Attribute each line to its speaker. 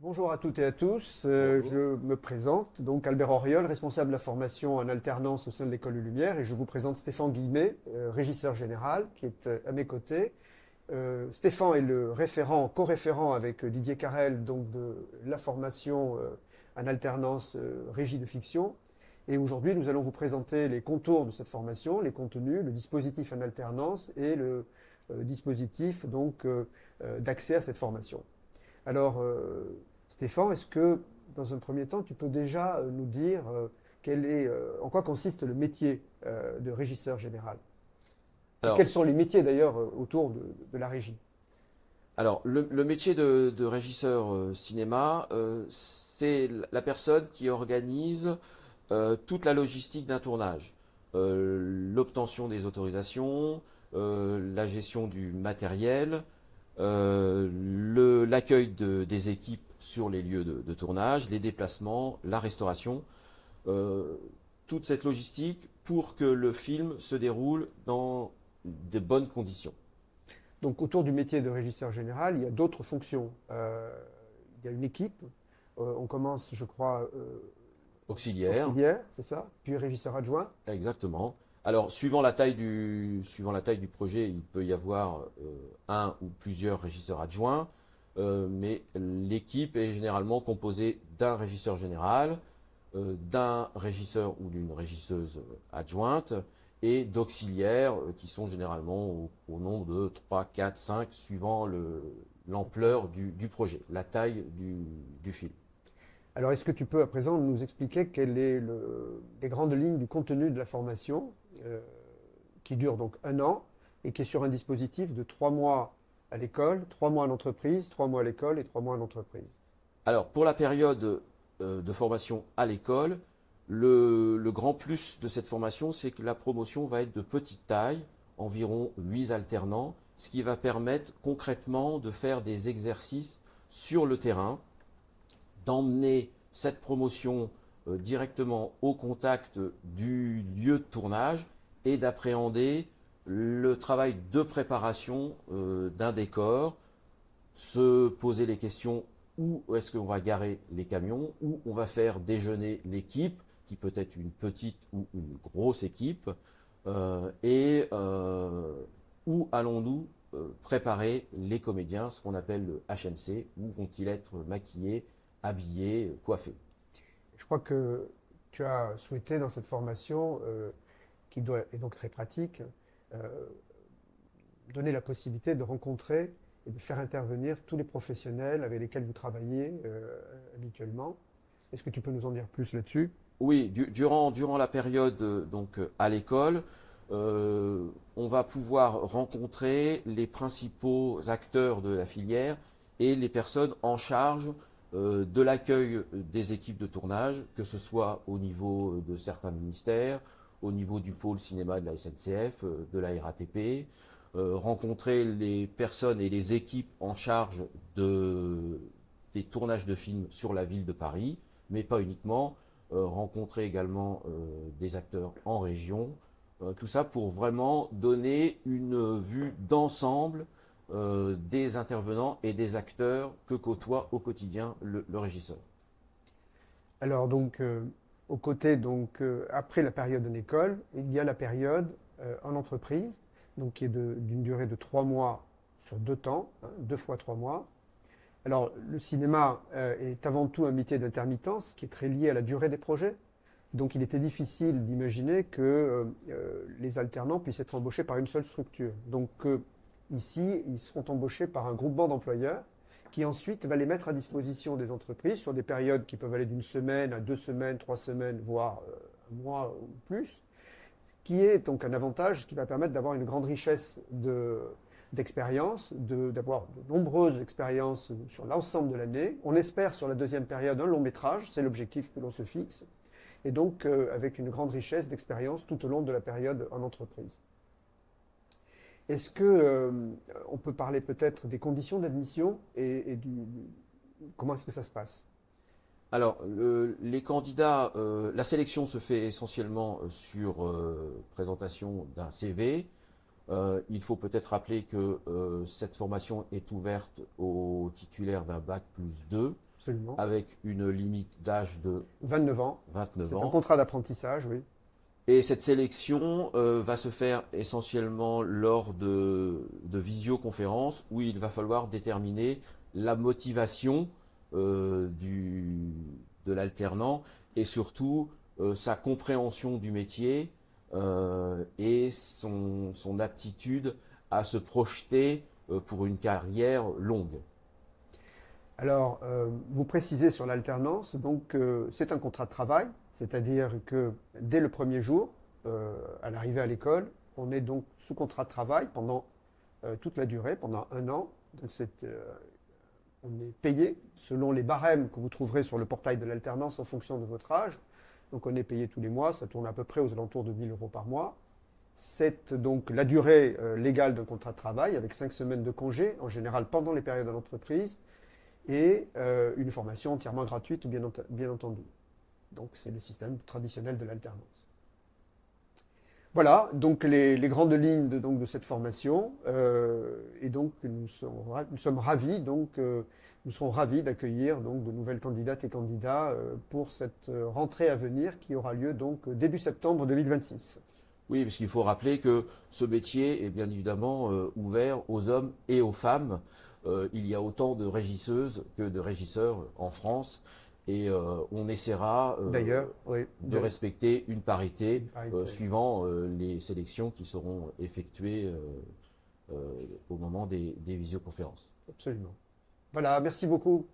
Speaker 1: Bonjour à toutes et à tous.
Speaker 2: Bonjour.
Speaker 1: Je me présente, donc Albert Auriol, responsable de la formation en alternance au sein de l'École Lumière, et je vous présente Stéphane Guillemet, régisseur général, qui est à mes côtés. Stéphane est le référent, co-référent avec Didier Carrel, donc de la formation en alternance régie de fiction. Et aujourd'hui, nous allons vous présenter les contours de cette formation, les contenus, le dispositif en alternance et le dispositif d'accès à cette formation. Alors, Stéphane, est-ce que, dans un premier temps, tu peux déjà nous dire en quoi consiste le métier de régisseur général? Et quels
Speaker 2: Alors,
Speaker 1: sont les métiers d'ailleurs autour de la régie?
Speaker 2: le métier de régisseur cinéma, c'est la personne qui organise toute la logistique d'un tournage. L'obtention des autorisations, la gestion du matériel, l'accueil des équipes sur les lieux de tournage, les déplacements, la restauration, euh, toute cette logistique pour que le film se déroule dans de bonnes conditions.
Speaker 1: Donc, autour du métier de régisseur général, il y a d'autres fonctions. Il y a une équipe. On commence, je crois,
Speaker 2: Auxiliaire.
Speaker 1: auxiliaire, c'est ça? Puis régisseur adjoint.
Speaker 2: Exactement. Alors, suivant la taille du projet, il peut y avoir un ou plusieurs régisseurs adjoints, mais l'équipe est généralement composée d'un régisseur général, d'un régisseur ou d'une régisseuse adjointe et d'auxiliaires qui sont généralement au nombre de 3, 4, 5, suivant l'ampleur du projet, la taille du film.
Speaker 1: Alors, est-ce que tu peux à présent nous expliquer quelles est les grandes lignes du contenu de la formation euh, qui dure donc un an et qui est sur un dispositif de 3 mois à l'école, 3 mois en entreprise, 3 mois à l'école et 3 mois en entreprise?
Speaker 2: Alors, pour la période de formation à l'école, le grand plus de cette formation, c'est que la promotion va être de petite taille, environ 8 alternants, ce qui va permettre concrètement de faire des exercices sur le terrain, d'emmener cette promotion directement au contact du lieu de tournage et d'appréhender le travail de préparation d'un décor, se poser les questions où est-ce qu'on va garer les camions, où on va faire déjeuner l'équipe, qui peut être une petite ou une grosse équipe, et où allons-nous préparer les comédiens, ce qu'on appelle le HMC, où vont-ils être maquillés, habillés, coiffés.
Speaker 1: Je crois que tu as souhaité dans cette formation, est donc très pratique, euh, donner la possibilité de rencontrer et de faire intervenir tous les professionnels avec lesquels vous travaillez habituellement. Est-ce que tu peux nous en dire plus là-dessus?
Speaker 2: Oui, durant la période à l'école, on va pouvoir rencontrer les principaux acteurs de la filière et les personnes en charge de l'accueil des équipes de tournage, que ce soit au niveau de certains ministères, au niveau du pôle cinéma de la SNCF, de la RATP, rencontrer les personnes et les équipes en charge des tournages de films sur la ville de Paris, mais pas uniquement, rencontrer également des acteurs en région, tout ça pour vraiment donner une vue d'ensemble des intervenants et des acteurs que côtoie au quotidien le régisseur.
Speaker 1: Alors donc, aux côtés, après la période en école, il y a la période en entreprise, donc qui est d'une durée de 3 mois sur 2 temps, hein, 2 fois 3 mois. Alors, le cinéma est avant tout un métier d'intermittence qui est très lié à la durée des projets. Donc, il était difficile d'imaginer que les alternants puissent être embauchés par une seule structure. Donc, ici, ils seront embauchés par un groupement d'employeurs qui ensuite va les mettre à disposition des entreprises sur des périodes qui peuvent aller d'une semaine à 2 semaines, 3 semaines, voire un mois ou plus, qui est donc un avantage qui va permettre d'avoir une grande richesse d'expériences, d'avoir de nombreuses expériences sur l'ensemble de l'année. On espère sur la deuxième période un long métrage, c'est l'objectif que l'on se fixe, et donc avec une grande richesse d'expérience tout au long de la période en entreprise. Est-ce que on peut parler peut-être des conditions d'admission comment est-ce que ça se passe?
Speaker 2: Alors, les candidats, la sélection se fait essentiellement sur présentation d'un CV. Il faut peut-être rappeler que cette formation est ouverte aux titulaires d'un bac plus 2.
Speaker 1: Absolument.
Speaker 2: avec une limite d'âge de
Speaker 1: 29 ans.
Speaker 2: 29
Speaker 1: C'est un
Speaker 2: ans.
Speaker 1: contrat d'apprentissage, oui.
Speaker 2: Et cette sélection va se faire essentiellement lors de visioconférences où il va falloir déterminer la motivation de l'alternant et surtout sa compréhension du métier et son aptitude à se projeter pour une carrière longue.
Speaker 1: Alors, vous précisez sur l'alternance, donc c'est un contrat de travail, c'est-à-dire que dès le premier jour, à l'arrivée à l'école, on est donc sous contrat de travail pendant toute la durée, pendant 1 an. Donc on est payé selon les barèmes que vous trouverez sur le portail de l'alternance en fonction de votre âge. Donc on est payé tous les mois, ça tourne à peu près aux alentours de 1 000 € par mois. C'est donc la durée légale d'un contrat de travail avec 5 semaines de congé, en général pendant les périodes à l'entreprise, et une formation entièrement gratuite, bien entendu. Donc c'est le système traditionnel de l'alternance. Voilà, donc les grandes lignes de cette formation, et donc nous sommes ravis, nous serons ravis d'accueillir donc de nouvelles candidates et candidats pour cette rentrée à venir qui aura lieu donc début septembre 2026.
Speaker 2: Oui, parce qu'il faut rappeler que ce métier est bien évidemment ouvert aux hommes et aux femmes. Il y a autant de régisseuses que de régisseurs en France et on essaiera
Speaker 1: D'ailleurs, oui,
Speaker 2: de respecter une parité,
Speaker 1: parité.
Speaker 2: Suivant les sélections qui seront effectuées au moment des visioconférences.
Speaker 1: Absolument. Voilà, merci beaucoup.